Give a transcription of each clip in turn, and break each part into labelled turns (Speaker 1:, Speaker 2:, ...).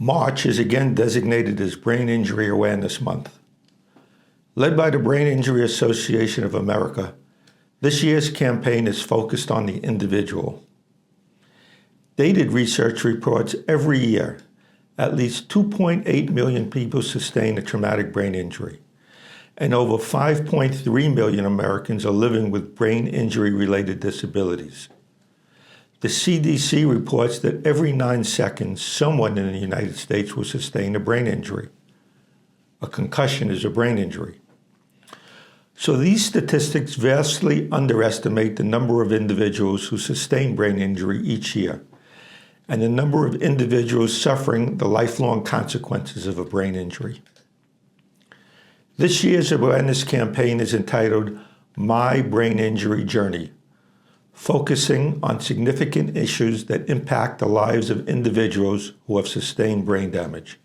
Speaker 1: March is again designated as Brain Injury Awareness Month. Led by the Brain Injury Association of America, this year's campaign is focused on the individual. Dated research reports every year at least 2.8 million people sustain a traumatic brain injury, and over 5.3 million Americans are living with brain injury-related disabilities. The CDC reports that every 9 seconds, someone in the United States will sustain a brain injury. A concussion is a brain injury. So these statistics vastly underestimate the number of individuals who sustain brain injury each year, and the number of individuals suffering the lifelong consequences of a brain injury. This year's awareness campaign is entitled My Brain Injury Journey, focusing on significant issues that impact the lives of individuals who have sustained brain damage.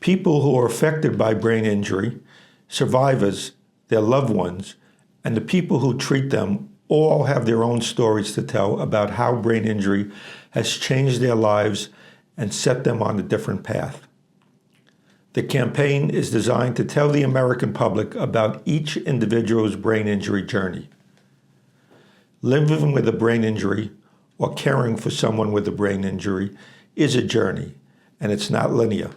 Speaker 1: People who are affected by brain injury, survivors, their loved ones, and the people who treat them all have their own stories to tell about how brain injury has changed their lives and set them on a different path. The campaign is designed to tell the American public about each individual's brain injury journey. Living with a brain injury or caring for someone with a brain injury is a journey, and it's not linear.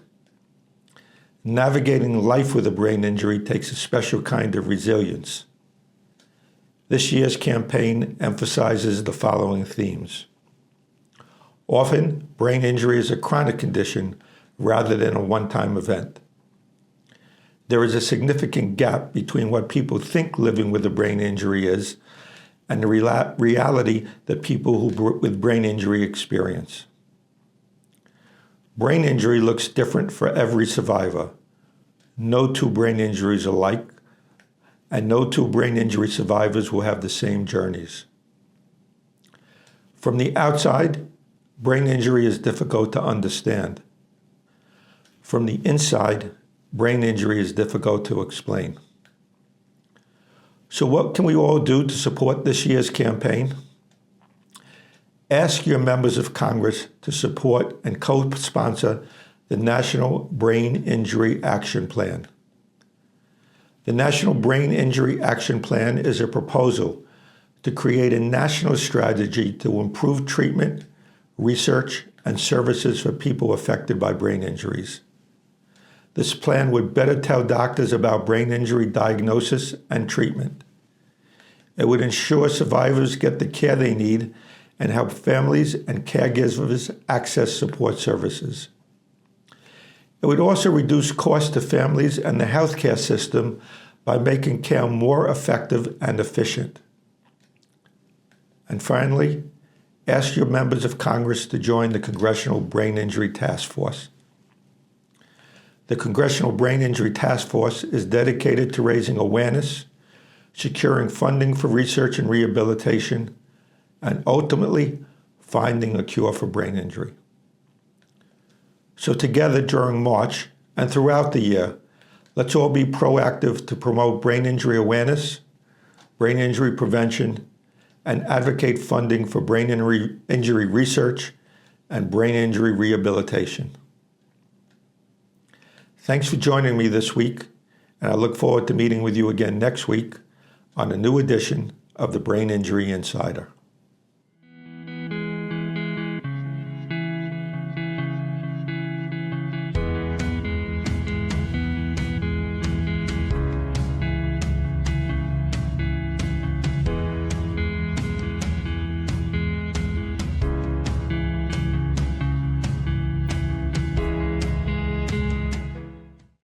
Speaker 1: Navigating life with a brain injury takes a special kind of resilience. This year's campaign emphasizes the following themes. Often, brain injury is a chronic condition rather than a one-time event. There is a significant gap between what people think living with a brain injury is and the reality that people with brain injury experience. Brain injury looks different for every survivor. No two brain injuries are alike, and no two brain injury survivors will have the same journeys. From the outside, brain injury is difficult to understand. From the inside, brain injury is difficult to explain. So what can we all do to support this year's campaign? Ask your members of Congress to support and co-sponsor the National Brain Injury Action Plan. The National Brain Injury Action Plan is a proposal to create a national strategy to improve treatment, research, and services for people affected by brain injuries. This plan would better tell doctors about brain injury diagnosis and treatment. It would ensure survivors get the care they need and help families and caregivers access support services. It would also reduce costs to families and the healthcare system by making care more effective and efficient. And finally, ask your members of Congress to join the Congressional Brain Injury Taskforce. The Congressional Brain Injury Taskforce is dedicated to raising awareness, securing funding for research and rehabilitation, and ultimately finding a cure for brain injury. So together during March and throughout the year, let's all be proactive to promote brain injury awareness, brain injury prevention, and advocate funding for brain injury research and brain injury rehabilitation. Thanks for joining me this week, and I look forward to meeting with you again next week on a new edition of the Brain Injury Insider.